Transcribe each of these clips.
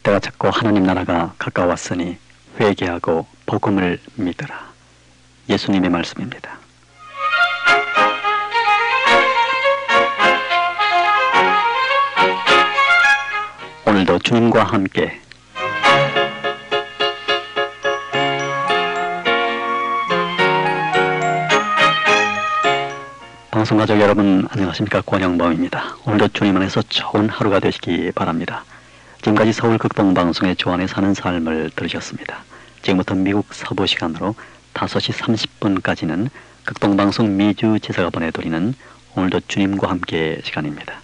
때가 찼고 하나님 나라가 가까웠으니 회개하고 복음을 믿으라. 예수님의 말씀입니다. 오늘도 주님과 함께 방송가족 여러분 안녕하십니까? 권영범입니다. 오늘도 주님 안에서 좋은 하루가 되시기 바랍니다. 지금까지 서울 극동방송의 주 안에 사는 삶을 들으셨습니다. 지금부터 미국 서부 시간으로 5시 30분까지는 극동방송 미주 제사가 보내드리는 오늘도 주님과 함께 시간입니다.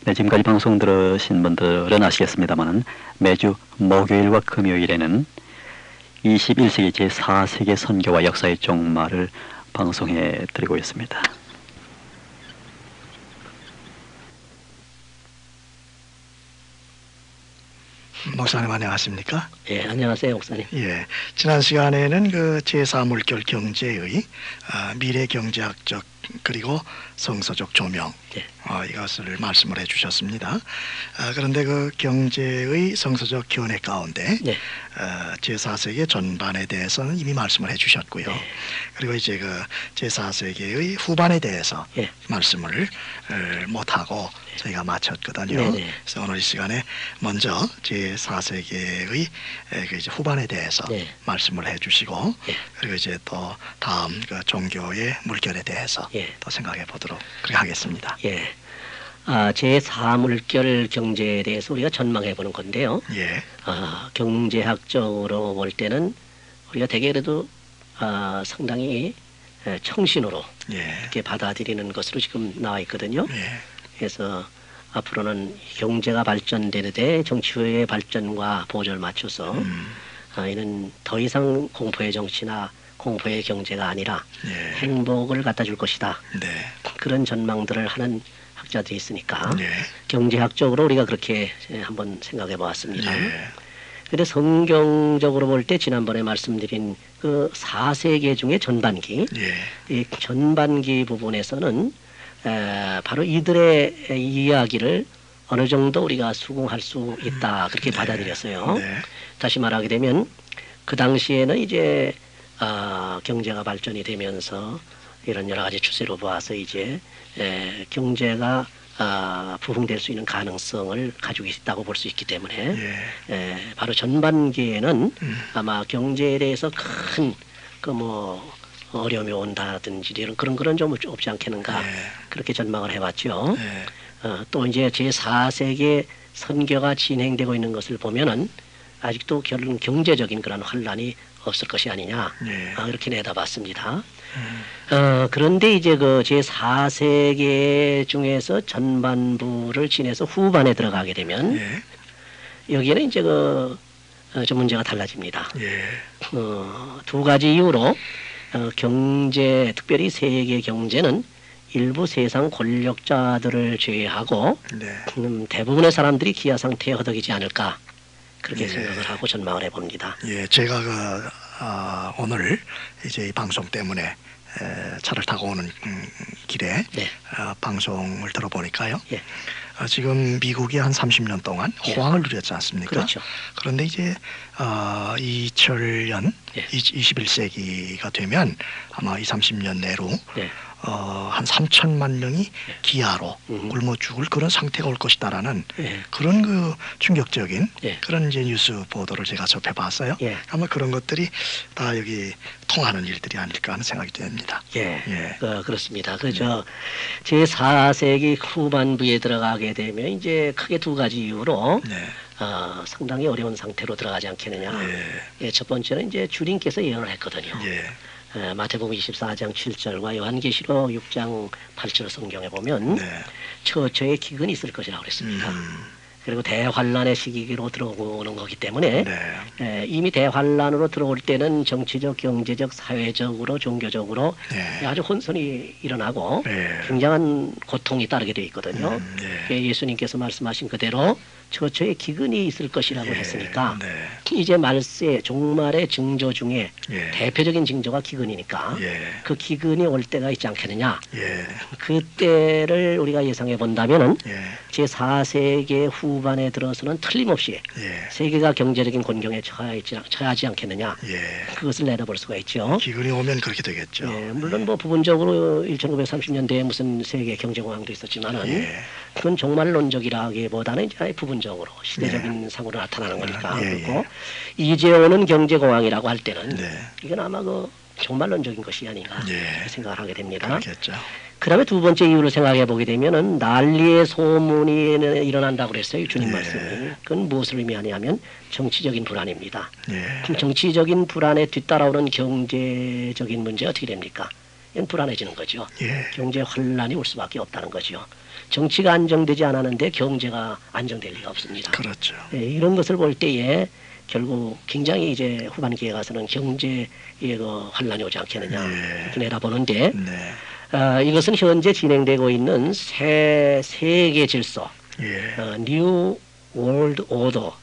네, 지금까지 방송 들으신 분들은 아시겠습니다만 매주 목요일과 금요일에는 21세기 제4세계 선교와 역사의 종말을 방송해 드리고 있습니다. 목사님 안녕하십니까? 예, 안녕하세요, 목사님. 예, 지난 시간에는 그 제4물결 경제의 미래 경제학적 그리고 성서적 조명 예. 이것을 말씀을 해주셨습니다. 그런데 그 경제의 성서적 견해 가운데 예. 제4세기 전반에 대해서는 이미 말씀을 해주셨고요. 예. 그리고 이제 그 제4세기의 후반에 대해서 예. 말씀을 못하고 저희가 마쳤거든요. 네네. 그래서 오늘 이 시간에 먼저 제4세기의 그 이제 후반에 대해서 말씀을 해주시고 그리고 이제 또 다음 그 종교의 물결에 대해서 또 생각해 보도록 그렇게 하겠습니다. 예. 제4물결 경제에 대해서 우리가 전망해 보는 건데요. 예. 경제학적으로 볼 때는 우리가 대개 그래도 상당히 청신으로 이렇게 받아들이는 것으로 지금 나와 있거든요. 그래서 앞으로는 경제가 발전되는데 정치의 발전과 보조를 맞춰서 이는 더 이상 공포의 정치나 공포의 경제가 아니라 행복을 갖다 줄 것이다. 그런 전망들을 하는 학자들이 있으니까 경제학적으로 우리가 그렇게 한번 생각해 보았습니다. 그런데 성경적으로 볼 때 지난번에 말씀드린 그 4세계 중에 전반기, 이 전반기 부분에서는 바로 이들의 이야기를 어느 정도 우리가 수긍할 수 있다 그렇게 받아들였어요. 다시 말하게 되면 그 당시에는 이제 경제가 발전이 되면서 이런 여러 가지 추세로 봐서 이제 경제가 부흥될 수 있는 가능성을 가지고 있다고 볼 수 있기 때문에 바로 전반기에는 아마 경제에 대해서 큰 그 뭐 어려움이 온다든지 이런 그런 좀 없지 않겠는가 그렇게 전망을 해봤죠. 또 이제 제4세기 선교가 진행되고 있는 것을 보면은 아직도 결론 경제적인 그런 환란이 없을 것이 아니냐 그렇게 내다봤습니다. 그런데 이제 그 제4세기 중에서 전반부를 지내서 후반에 들어가게 되면 여기에는 이제 좀 문제가 달라집니다. 두 가지 이유로 경제, 특별히 세계 경제는 일부 세상 권력자들을 제외하고 대부분의 사람들이 기아 상태에 허덕이지 않을까 그렇게 생각을 하고 전망을 해봅니다. 제가 오늘 이제 이 방송 때문에 차를 타고 오는 길에 방송을 들어보니까요. 지금 미국이 한 30년 동안 호황을 누렸지 않습니까? 그렇죠. 그런데 이제 2000년, 21세기가 되면 아마 30년 내로 한 3천만 명이 기아로 굶어 죽을 그런 상태가 올 것이다라는 그런 그 충격적인 그런 이제 뉴스 보도를 제가 접해봤어요. 아마 그런 것들이 다 여기 통하는 일들이 아닐까 하는 생각이 됩니다. 그렇습니다. 그죠. 제4세기 후반부에 들어가게 되면 이제 크게 두 가지 이유로 상당히 어려운 상태로 들어가지 않겠느냐. 첫 번째는 이제 주님께서 예언을 했거든요. 마태복음 24장 7절과 요한계시록 6장 8절 성경에 보면 처처의 기근이 있을 것이라고 그랬습니다. 그리고 대환란의 시기로 들어오는 거기 때문에 이미 대환란으로 들어올 때는 정치적, 경제적, 사회적으로, 종교적으로 아주 혼선이 일어나고 굉장한 고통이 따르게 되어 있거든요. 예수님께서 말씀하신 그대로 처처의 기근이 있을 것이라고 했으니까 이제 말세 종말의 징조 중에 대표적인 징조가 기근이니까 그 기근이 올 때가 있지 않겠느냐. 그때를 우리가 예상해 본다면은 제4세기 후 후반에 들어서는 틀림없이 세계가 경제적인 곤경에 처하지 않겠느냐. 그것을 내다볼 수가 있죠. 기근이 오면 그렇게 되겠죠. 물론 뭐 부분적으로 1930년대에 무슨 세계 경제공황도 있었지만은 그건 종말론적이라기보다는 이제 부분적으로 시대적인 상으로 나타나는 거니까. 그리고 이제 오는 경제공황이라고 할 때는 이건 아마 그 종말론적인 것이 아닌가 이렇게 생각을 하게 됩니다. 그렇겠죠. 그 다음에 두 번째 이유를 생각해 보게 되면은 난리의 소문이 일어난다고 그랬어요. 주님 말씀이. 그건 무엇을 의미하냐면 정치적인 불안입니다. 그럼 정치적인 불안에 뒤따라오는 경제적인 문제 어떻게 됩니까? 이건 불안해지는 거죠. 경제 혼란이 올 수밖에 없다는 거죠. 정치가 안정되지 않았는데 경제가 안정될 리가 없습니다. 그렇죠. 이런 것을 볼 때에 결국 굉장히 이제 후반기에 가서는 경제의 그 혼란이 오지 않겠느냐 이렇게 내다보는데 이것은 현재 진행되고 있는 새 세계 질서, 뉴 월드 오더,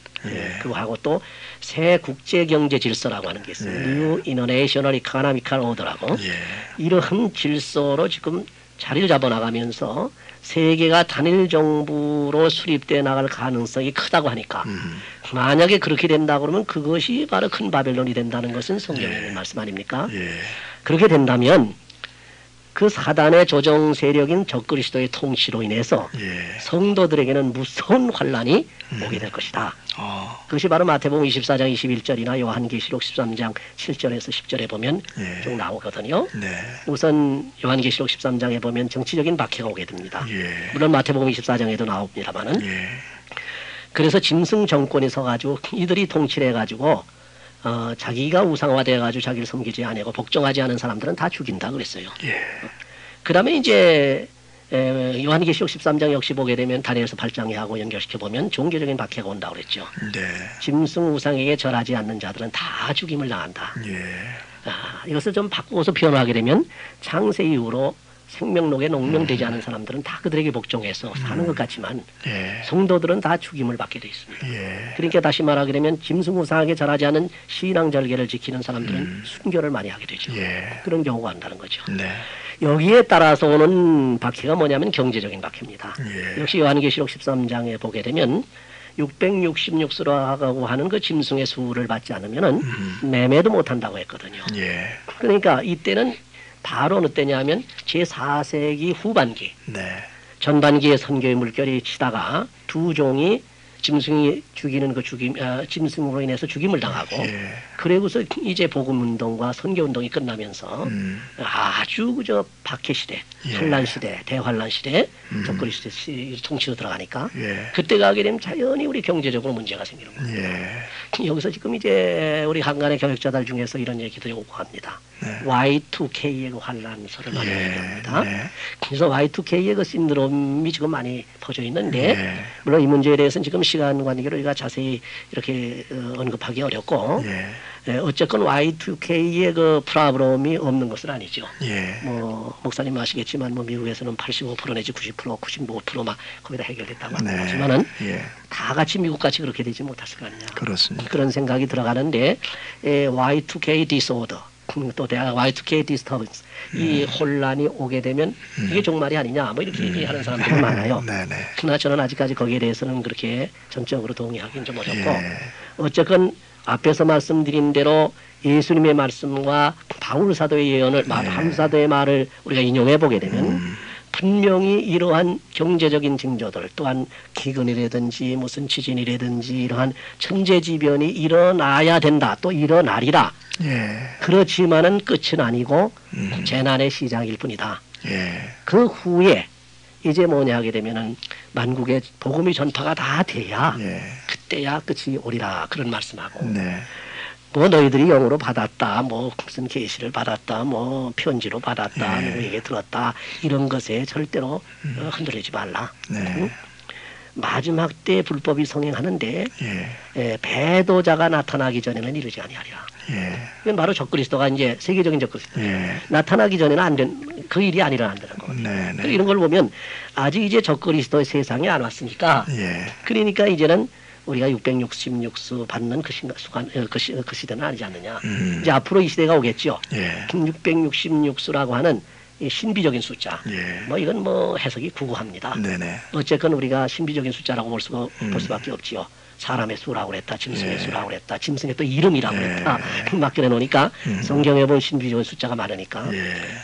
그거하고 또 새 국제 경제 질서라고 하는 게 있어요. 뉴 인터내셔널 이코노미컬 오더라고. 이러한 질서로 지금 자리를 잡아나가면서 세계가 단일 정부로 수립돼 나갈 가능성이 크다고 하니까 만약에 그렇게 된다 그러면 그것이 바로 큰 바벨론이 된다는 것은 성경에 있는 말씀 아닙니까? 그렇게 된다면 그 사단의 조정 세력인 적그리스도의 통치로 인해서 성도들에게는 무서운 환란이 오게 될 것이다. 그것이 바로 마태복음 24장 21절이나 요한계시록 13장 7절에서 10절에 보면 쭉 나오거든요. 우선 요한계시록 13장에 보면 정치적인 박해가 오게 됩니다. 물론 마태복음 24장에도 나옵니다만은 그래서 짐승 정권이 서가지고 이들이 통치를 해가지고 자기가 우상화되어가지고 자기를 섬기지 않고 복종하지 않은 사람들은 다 죽인다 그랬어요. 그 다음에 이제 요한계시록 13장 역시 보게 되면 다니엘서 8장에 하고 연결시켜 보면 종교적인 박해가 온다고 그랬죠. 짐승 우상에게 절하지 않는 자들은 다 죽임을 당한다. 이것을 좀 바꾸어서 표현하게 되면 창세 이후로 생명록에 농명되지 않은 사람들은 다 그들에게 복종해서 사는 것 같지만 성도들은 다 죽임을 받게 되어 있습니다. 그러니까 다시 말하게 되면 짐승우상에게 절하지 않은 신앙절개를 지키는 사람들은 순교를 많이 하게 되죠. 그런 경우가 한다는 거죠. 여기에 따라서 오는 박해가 뭐냐면 경제적인 박해입니다. 역시 요한계시록 13장에 보게 되면 666수라고 하는 그 짐승의 수를 받지 않으면은 매매도 못한다고 했거든요. 그러니까 이때는 바로 어느 때냐면 제4세기 후반기 전반기에 선교의 물결이 치다가 두 종이 짐승이 죽이는 그 짐승으로 인해서 죽임을 당하고 그러고서 이제 복음운동과 선교운동이 끝나면서 아주 그저 박해 시대, 환란 시대, 대환란 시대, 적그리스도 통치로 들어가니까 그때 가게 되면 자연히 우리 경제적으로 문제가 생기는 거예요. 여기서 지금 이제 우리 한간의 교역자들 중에서 이런 얘기들이 오고 합니다. Y2K의 그 환란설을 많이 얘기합니다. 그래서 Y2K의 그 신드롬이 지금 많이 퍼져 있는데 물론 이 문제에 대해서는 지금 시간 관계로 우리가 자세히 이렇게 언급하기 어렵고 어쨌건 Y2K의 그 프라브롬이 없는 것은 아니죠. 뭐 목사님 아시겠지만 뭐 미국에서는 85% 내지 90%, 95%막 거기다 해결됐다고 하지만은 다 같이 미국같이 그렇게 되지 못했을 거 아니냐. 그렇습니다. 그런 생각이 들어가는데 Y2K 디소더 또 Y2K 디스터번스 이 혼란이 오게 되면 이게 종말이 아니냐 뭐 이렇게 얘기하는 사람들이 많아요. 그러나 저는 아직까지 거기에 대해서는 그렇게 전적으로 동의하기는 좀 어렵고 어쨌건 앞에서 말씀드린 대로 예수님의 말씀과 바울 사도의 예언을 바울 사도의 말을 우리가 인용해 보게 되면 분명히 이러한 경제적인 징조들 또한 기근이라든지 무슨 지진이라든지 이러한 천재지변이 일어나야 된다 또 일어나리라. 그렇지만은 끝은 아니고 재난의 시작일 뿐이다. 그 후에 이제 뭐냐 하게 되면은 만국의 복음의 전파가 다 돼야 그때야 끝이 오리라 그런 말씀하고 뭐 너희들이 영으로 받았다 뭐 무슨 계시를 받았다 뭐 편지로 받았다 누구에게 들었다 이런 것에 절대로 흔들리지 말라. 마지막 때 불법이 성행하는데 배도자가 나타나기 전에는 이르지 아니하리라. 이건 바로 적그리스도가 이제 세계적인 적그리스도 나타나기 전에는 안 된 그 일이 아니라 안 되는 거거든요. 이런 걸 보면 아직 이제 적그리스도의 세상에 안 왔으니까 그러니까 이제는 우리가 666수 받는 그 시대는 아니지 않느냐. 이제 앞으로 이 시대가 오겠죠. 666수라고 하는 이 신비적인 숫자. 예. 뭐 이건 뭐 해석이 구구합니다. 네네. 어쨌건 우리가 신비적인 숫자라고 볼 수밖에 없지요. 사람의 수라고 그랬다, 짐승의 수라고 그랬다, 짐승의 또 이름이라고 그랬다. 맡겨내 놓으니까 성경에 보면 신비적인 숫자가 많으니까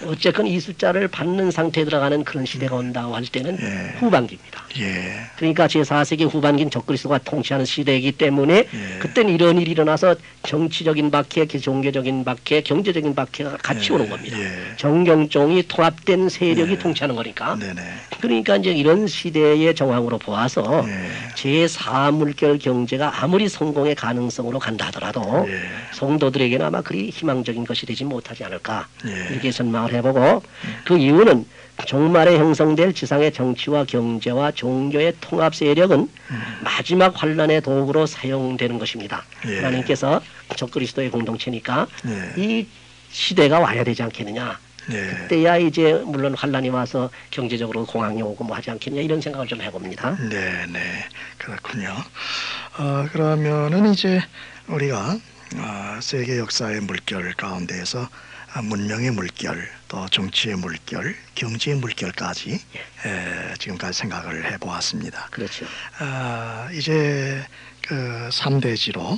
어쨌건 이 숫자를 받는 상태에 들어가는 그런 시대가 온다고 할 때는 후반기입니다. 그러니까 제4세기 후반기인 적그리스도가 통치하는 시대이기 때문에 그때는 이런 일이 일어나서 정치적인 박해, 종교적인 박해, 경제적인 박해가 같이 오는 겁니다. 정경종이 통합된 세력이 통치하는 거니까. 그러니까 이제 이런 시대의 정황으로 보아서 제4물결 경제가 아무리 성공의 가능성으로 간다 하더라도 성도들에게는 아마 그리 희망적인 것이 되지 못하지 않을까 이렇게 전망을 해보고 그 이유는 종말에 형성될 지상의 정치와 경제와 종교의 통합 세력은 마지막 환란의 도구로 사용되는 것입니다. 하나님께서 적그리스도의 공동체니까 이 시대가 와야 되지 않겠느냐. 그때야 이제 물론 환란이 와서 경제적으로 공황이 오고 뭐 하지 않겠냐 이런 생각을 좀 해봅니다. 네, 그렇군요. 그러면은 이제 우리가 세계 역사의 물결 가운데에서 문명의 물결, 또 정치의 물결, 경제의 물결까지 지금까지 생각을 해보았습니다. 그렇죠. 이제 그 3대지로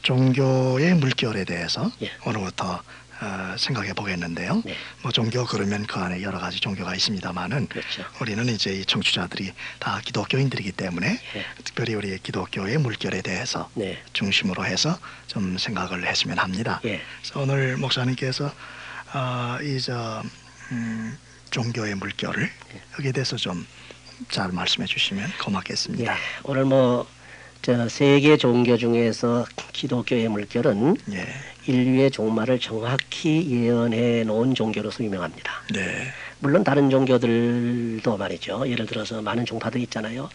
종교의 물결에 대해서 오늘부터 생각해 보겠는데요. 뭐 종교 그러면 그 안에 여러 가지 종교가 있습니다만은 우리는 이제 이 청취자들이 다 기독교인들이기 때문에 특별히 우리 기독교의 물결에 대해서 중심으로 해서 좀 생각을 했으면 합니다. 그래서 오늘 목사님께서 종교의 물결을 여기에 대해서 좀 잘 말씀해 주시면 고맙겠습니다. 오늘 뭐 세계 종교 중에서 기독교의 물결은 인류의 종말을 정확히 예언해 놓은 종교로서 유명합니다. 물론 다른 종교들도 말이죠. 예를 들어서 많은 종파들이 있잖아요.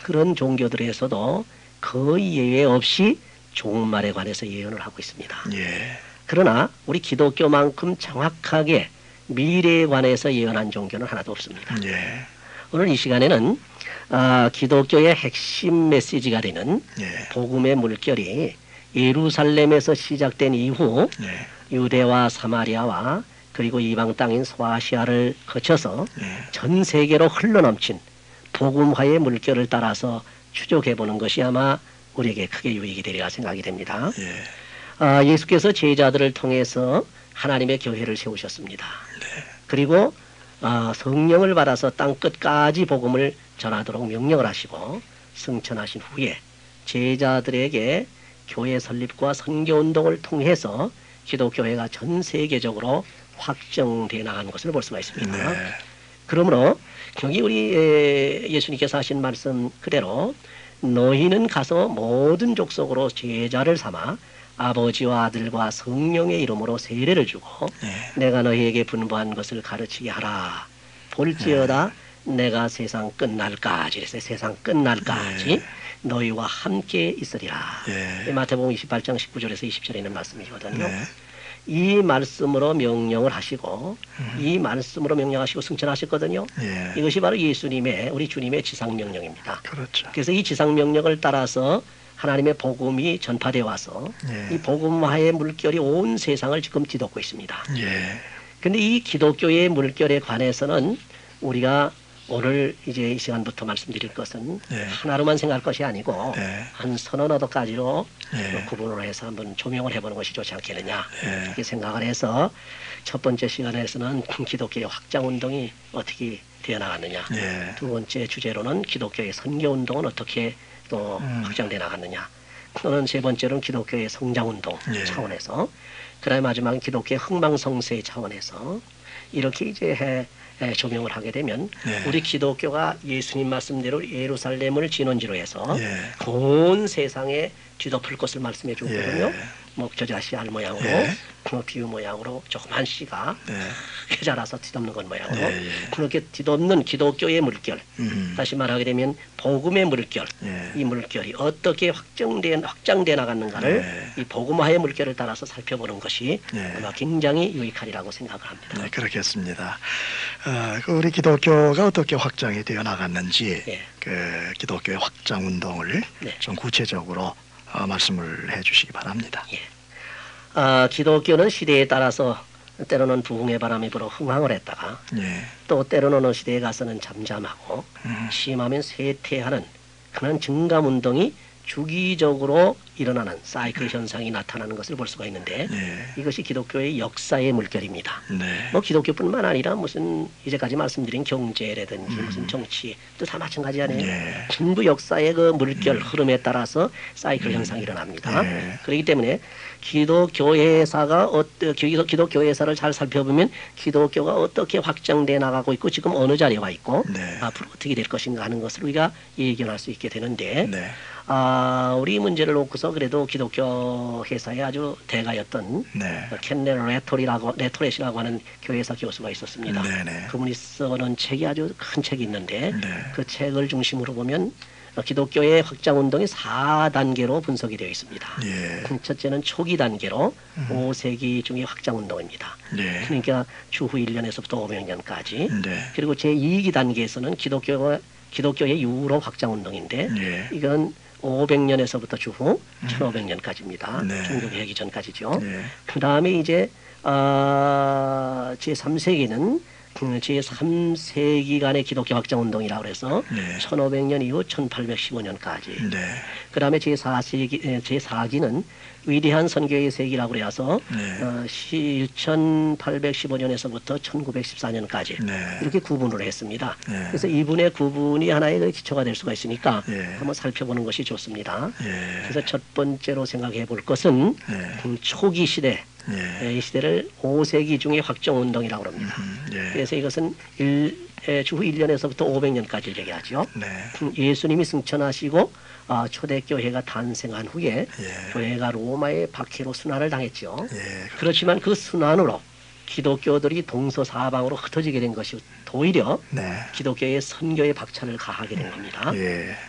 그런 종교들에서도 거의 예외 없이 종말에 관해서 예언을 하고 있습니다. 그러나 우리 기독교만큼 정확하게 미래에 관해서 예언한 종교는 하나도 없습니다. 오늘 이 시간에는 기독교의 핵심 메시지가 되는 복음의 물결이 예루살렘에서 시작된 이후 유대와 사마리아와 그리고 이방 땅인 소아시아를 거쳐서 전 세계로 흘러넘친 복음화의 물결을 따라서 추적해보는 것이 아마 우리에게 크게 유익이 되리라 생각이 됩니다. 예수께서 제자들을 통해서 하나님의 교회를 세우셨습니다. 그리고 성령을 받아서 땅끝까지 복음을 전하도록 명령을 하시고 승천하신 후에 제자들에게 교회 설립과 선교운동을 통해서 기독교회가 전 세계적으로 확정되어 나가는 것을 볼 수가 있습니다. 그러므로 여기 우리 예수님께서 하신 말씀 그대로 너희는 가서 모든 족속으로 제자를 삼아 아버지와 아들과 성령의 이름으로 세례를 주고 내가 너희에게 분부한 것을 가르치게 하라. 볼지어다 내가 세상 끝날까지 그래서 세상 끝날까지 너희와 함께 있으리라. 마태복음 28장 19절에서 20절에 있는 말씀이거든요. 이 말씀으로 명령을 하시고 이 말씀으로 명령하시고 승천하셨거든요. 이것이 바로 예수님의 우리 주님의 지상명령입니다. 그래서 이 지상명령을 따라서 하나님의 복음이 전파되어 와서 이 복음화의 물결이 온 세상을 지금 뒤덮고 있습니다. 그런데 이 기독교의 물결에 관해서는 우리가 오늘 이제 이 시간부터 말씀드릴 것은 하나로만 생각할 것이 아니고 한 서너 가지로 구분을 해서 한번 조명을 해보는 것이 좋지 않겠느냐 이렇게 생각을 해서 첫 번째 시간에서는 기독교의 확장운동이 어떻게 되어 나갔느냐 두 번째 주제로는 기독교의 선교운동은 어떻게 또 확장되어 나갔느냐 또는 세 번째로는 기독교의 성장운동 차원에서 그다음에 마지막은 기독교의 흥망성쇠 차원에서 이렇게 이제 조명을 하게 되면 우리 기독교가 예수님 말씀대로 예루살렘을 진원지로 해서 온 세상에 뒤덮을 것을 말씀해 주거든요. 목저자씨 알 모양으로 비유 모양으로 조그만 씨가 크게 자라서 뒤덮는 것 모양으로 그렇게 뒤덮는 기독교의 물결 다시 말하게 되면 복음의 물결 이 물결이 어떻게 확장돼 나갔는가를 이 복음화의 물결을 따라서 살펴보는 것이 아마 굉장히 유익하리라고 생각을 합니다. 그렇겠습니다. 우리 기독교가 어떻게 확장이 되어 나갔는지 그 기독교의 확장 운동을 좀 구체적으로 말씀을 해주시기 바랍니다. 기독교는 시대에 따라서 때로는 부흥의 바람이 불어 흥황을 했다가 예. 또 때로는 어느 시대에 가서는 잠잠하고 심하면 쇠퇴하는 그런 증감운동이 주기적으로 일어나는 사이클 현상이 나타나는 것을 볼 수가 있는데 이것이 기독교의 역사의 물결입니다. 뭐 기독교뿐만 아니라 무슨 이제까지 말씀드린 경제라든지 무슨 정치 또 다 마찬가지 아니에요. 전부 역사의 그 물결 흐름에 따라서 사이클 현상이 일어납니다. 그렇기 때문에 기독교회사가 기독교회사를 잘 살펴보면 기독교가 어떻게 확장돼 나가고 있고 지금 어느 자리에 와 있고 앞으로 어떻게 될 것인가 하는 것을 우리가 예견할 수 있게 되는데 우리 문제를 놓고서 그래도 기독교 회사의 아주 대가였던 켄넬 레토렛이라고 하는 교회사 교수가 있었습니다. 그분이 써놓은 책이 아주 큰 책이 있는데 그 책을 중심으로 보면 기독교의 확장운동이 4단계로 분석이 되어 있습니다. 첫째는 초기 단계로 5세기 중의 확장운동입니다. 그러니까 주후 1년에서부터 500년까지 그리고 제2기 단계에서는 기독교의 유럽 확장운동인데 이건 500년에서부터 주후 1500년까지입니다. 종교개혁이 전까지죠. 그 다음에 이제 제3세기는 제3세기간의 기독교 확장운동이라고 해서 1500년 이후 1815년까지 그 다음에 제4기는 위대한 선교의 세기라고 해서 1815년에서부터 1914년까지 이렇게 구분을 했습니다. 그래서 이분의 구분이 하나의 기초가 될 수가 있으니까 한번 살펴보는 것이 좋습니다. 그래서 첫 번째로 생각해 볼 것은 초기 시대 이 시대를 5세기 중의 확정운동이라고 합니다. 그래서 이것은 주후 1년에서부터 500년까지를 얘기하죠. 예수님이 승천하시고 초대교회가 탄생한 후에 교회가 로마의 박해로 순환을 당했죠. 그렇지만 그 순환으로 기독교들이 동서사방으로 흩어지게 된 것이 오히려 기독교의 선교의 박차를 가하게 된 겁니다.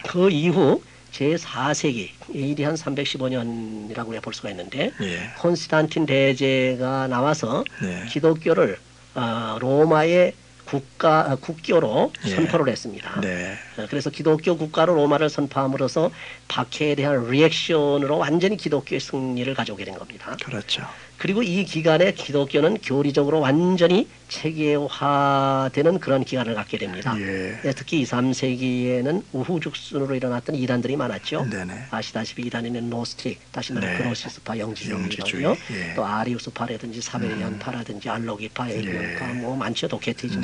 그 이후 제4세기 AD 한 315년이라고 볼 수가 있는데 콘스탄틴 대제가 나와서 기독교를 로마의 국교로 선포를 했습니다. 그래서 기독교 국가로 로마를 선포함으로써 박해에 대한 리액션으로 완전히 기독교의 승리를 가져오게 된 겁니다. 그렇죠. 그리고 이 기간에 기독교는 교리적으로 완전히 체계화되는 그런 기간을 갖게 됩니다. 특히 2, 3세기에는 우후죽순으로 일어났던 이단들이 많았죠. 아시다시피 이단에는 노스틱, 다시 말해 그노시스파, 영지주의라고요. 또 아리우스파라든지 사베리안파라든지 알로기파, 에비온파, 뭐 많죠. 도케티즘,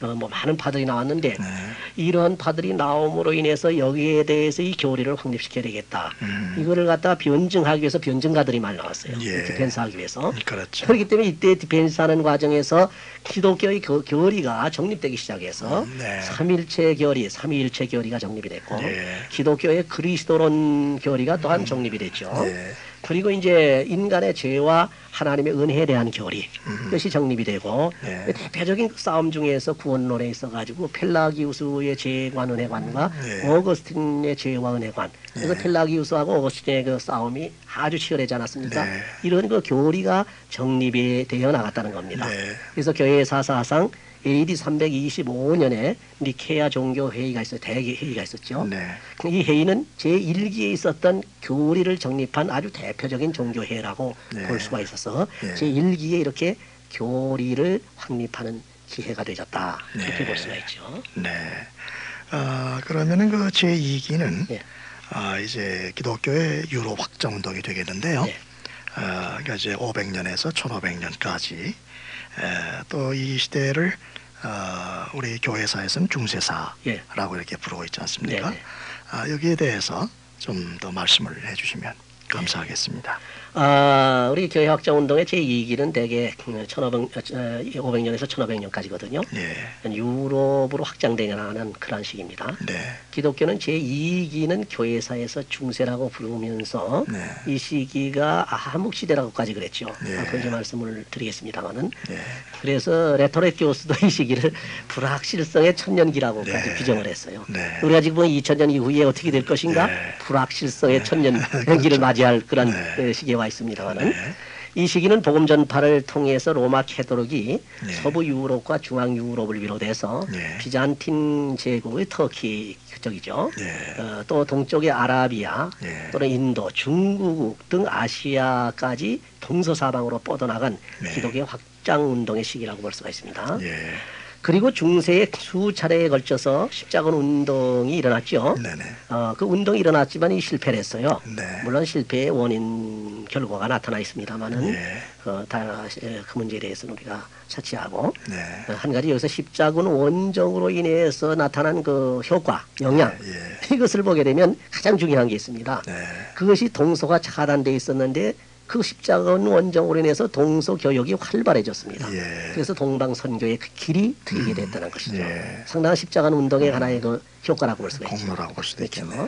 뭐 많은 파들이 나왔는데 이러한 파들이 나옴으로 인해서 여기에 대해서 이 교리를 확립시켜야 되겠다. 이거를 갖다 변증하기 위해서 변증가들이 많이 나왔어요. 디펜스하기 위해서. 그렇죠. 그렇기 때문에 이때 디펜스하는 과정에서 기독교의 교리가 정립되기 시작해서 삼일체 교리가 정립이 됐고 기독교의 그리스도론 교리가 또한 정립이 됐죠. 그리고 이제 인간의 죄와 하나님의 은혜에 대한 교리 이것이 정립이 되고 대표적인 싸움 중에서 구원론에 있어가지고 펠라기우스의 죄관 은혜관과 어거스틴의 죄와 은혜관 그래서 펠라기우스하고 어거스틴의 그 싸움이 아주 치열하지 않았습니까? 이런 그 교리가 정립이 되어 나갔다는 겁니다. 그래서 교회의 사사상 AD 325년에 니케아 종교회의가 있어요. 대회의가 있었죠. 이 회의는 제1기에 있었던 교리를 정립한 아주 대표적인 종교회라고 볼 수가 있어서 제1기에 이렇게 교리를 확립하는 기회가 되었다. 이렇게 볼 수가 있죠. 그러면은 그 제2기는 이제 기독교의 유럽 확장 운동이 되겠는데요. 그러니까 이제 500년에서 1500년까지 또 이 시대를 우리 교회사에서는 중세사라고 이렇게 부르고 있지 않습니까? 여기에 대해서 좀 더 말씀을 해주시면 감사하겠습니다. 우리 교회 확장 운동의 제2기는 대개 500년에서 1500년까지거든요. 유럽으로 확장되는 그런 시기입니다. 기독교는 제2기는 교회사에서 중세라고 부르면서 이 시기가 암흑시대라고까지 그랬죠. 그 이제 말씀을 드리겠습니다만은 그래서 레토렛 교수도 이 시기를 불확실성의 천년기라고까지 규정을 했어요. 우리가 지금 2000년 이후에 어떻게 될 것인가? 불확실성의 천년기를 맞이할 그런 시기에 와 있습니다만은 이 시기는 복음 전파를 통해서 로마 캐토릭이 서부 유럽과 중앙 유럽을 비롯해서 비잔틴 제국의 터키 쪽이죠. 또 동쪽의 아라비아 또는 인도, 중국 등 아시아까지 동서사방으로 뻗어나간 기독의 확장 운동의 시기라고 볼 수가 있습니다. 예. 그리고 중세에 수차례에 걸쳐서 십자군 운동이 일어났죠. 네네. 그 운동이 일어났지만 이 실패를 했어요. 네. 물론 실패의 원인 결과가 나타나 있습니다만은 예. 그 문제에 대해서는 우리가 차치하고 네. 한 가지 여기서 십자군 원정으로 인해서 나타난 그 효과, 영향 예. 이것을 보게 되면 가장 중요한 게 있습니다. 네. 그것이 동서가 차단돼 있었는데 그 십자군 원정으로 인해서 동서 교역이 활발해졌습니다. 예. 그래서 동방 선교의 그 길이 트이게 됐다는 것이죠. 예. 상당한 십자군 운동의 하나의 그 효과라고 볼 수가 있죠. 공로라고 볼 수도 있겠네요.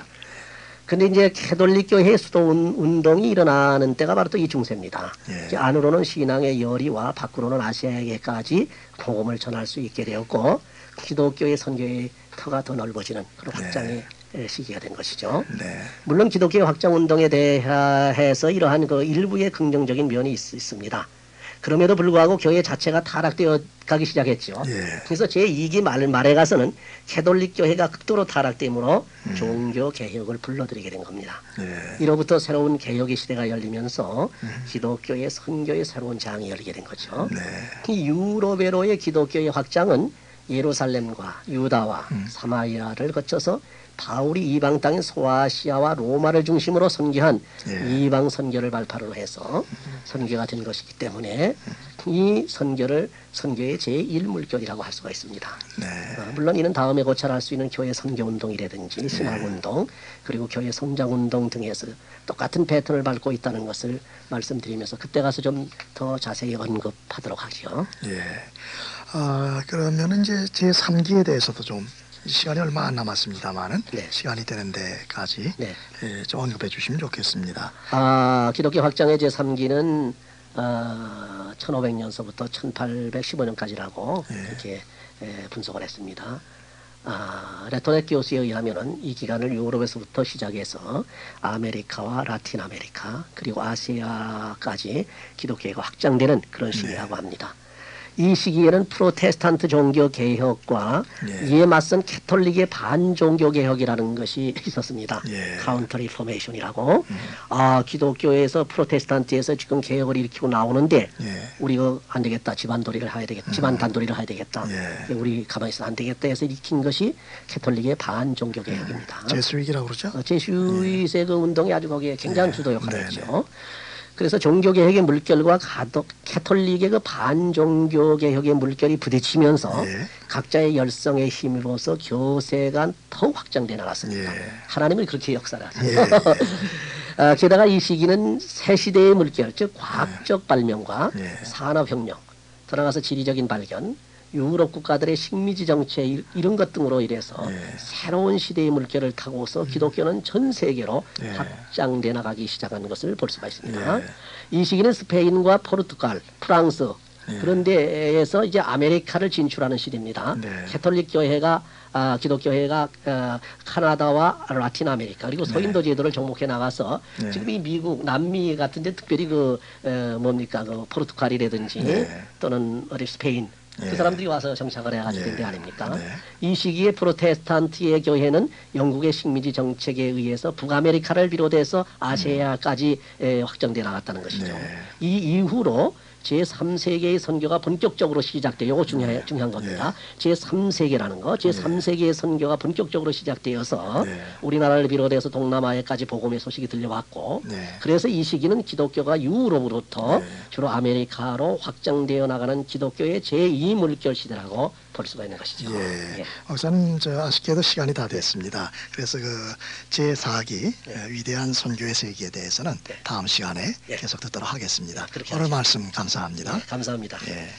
근데 이제 캐톨릭 교회 수도 운동이 일어나는 때가 바로 또 이 중세입니다. 예. 이제 안으로는 신앙의 열의와 밖으로는 아시아에게까지 복음을 전할 수 있게 되었고 기독교의 선교의 터가 더 넓어지는 그런 확장의 시기가 된 것이죠. 네. 물론 기독교의 확장 운동에 대해서 이러한 그 일부의 긍정적인 면이 있습니다. 그럼에도 불구하고 교회 자체가 타락되어 가기 시작했죠. 예. 그래서 제2기 말에 가서는 캐톨릭 교회가 극도로 타락되므로 종교 개혁을 불러들이게 된 겁니다. 예. 이로부터 새로운 개혁의 시대가 열리면서 기독교의 선교의 새로운 장이 열리게 된 거죠. 네. 이 유럽에로의 기독교의 확장은 예루살렘과 유다와 사마리아를 거쳐서 바울이 이방 땅인 소아시아와 로마를 중심으로 선교한 예. 이방 선교를 발판으로 해서 선교가 된 것이기 때문에 이 선교의 제1물결이라고 할 수가 있습니다. 네. 물론 이는 다음에 고찰할 수 있는 교회 선교운동이라든지 신학운동 그리고 교회 성장운동 등에서 똑같은 패턴을 밟고 있다는 것을 말씀드리면서 그때 가서 좀 더 자세히 언급하도록 하죠. 예. 그러면은 이제 제3기에 대해서도 좀 시간이 얼마 안 남았습니다만은 네. 시간이 되는 데까지 네. 예, 좀 언급해 주시면 좋겠습니다. 기독교 확장의 제3기는 1500년서부터 1815년까지라고 예. 이렇게 분석을 했습니다. 레토네 교수에 의하면은 이 기간을 유럽에서부터 시작해서 아메리카와 라틴 아메리카 그리고 아시아까지 기독교가 확장되는 그런 시기라고 합니다. 이 시기에는 프로테스탄트 종교 개혁과 예. 이에 맞선 캐톨릭의 반종교 개혁이라는 것이 있었습니다. 예. 카운터 리포메이션이라고. 기독교에서 프로테스탄트에서 지금 개혁을 일으키고 나오는데 예. 우리가 안 되겠다. 집안 단도리를 해야 되겠다. 예. 우리 가만히 있어 안 되겠다 해서 일으킨 것이 캐톨릭의 반종교 개혁입니다. 제수익이라고 그러죠? 제수윗의 그 운동이 아주 거기에 굉장한 예. 주도 역할을 네, 했죠. 그래서 종교개혁의 물결과 캐톨릭의 그 반종교개혁의 물결이 부딪히면서 예. 각자의 열성에 힘입어서 교세가 더욱 확장돼 나갔습니다. 예. 하나님은 그렇게 역사를 하죠. 예. 게다가 이 시기는 새 시대의 물결, 즉 과학적 발명과 예. 산업혁명, 들어가서 지리적인 발견, 유럽 국가들의 식민지 정책 이런 것 등으로 인해서 예. 새로운 시대의 물결을 타고서 기독교는 전 세계로 예. 확장돼 나가기 시작한 것을 볼 수가 있습니다. 예. 이 시기는 스페인과 포르투갈, 프랑스 예. 그런 데에서 이제 아메리카를 진출하는 시대입니다. 네. 캐톨릭 교회가 기독교회가 카나다와 라틴 아메리카 그리고 소인도 제도를 정복해 나가서 네. 지금 이 미국, 남미 같은데 특별히 그 포르투갈이라든지 네. 또는 어디 스페인 예. 그 사람들이 와서 정착을 해가지고 예. 된 데 아닙니까? 네. 이 시기에 프로테스탄트의 교회는 영국의 식민지 정책에 의해서 북아메리카를 비롯해서 아시아까지 확장돼 나갔다는 것이죠. 네. 이 이후로 제3세계의 선교가 본격적으로 시작돼요. 이거 중요한 겁니다. 제3세계라는 거, 제3세계의 선교가 본격적으로 시작되어서 네. 우리나라를 비롯해서 동남아에까지 복음의 소식이 들려왔고 네. 그래서 이 시기는 기독교가 유럽으로부터 네. 주로 아메리카로 확장되어 나가는 기독교의 제2물결 시대라고 볼 수가 있는 것이죠. 예. 목사님 아쉽게도 시간이 다 됐습니다. 그래서 그 제4기 위대한 선교의 세기에 대해서는 다음 시간에 계속 듣도록 하겠습니다. 그렇게 오늘 하죠. 말씀 감사합니다. 감사합니다. 예.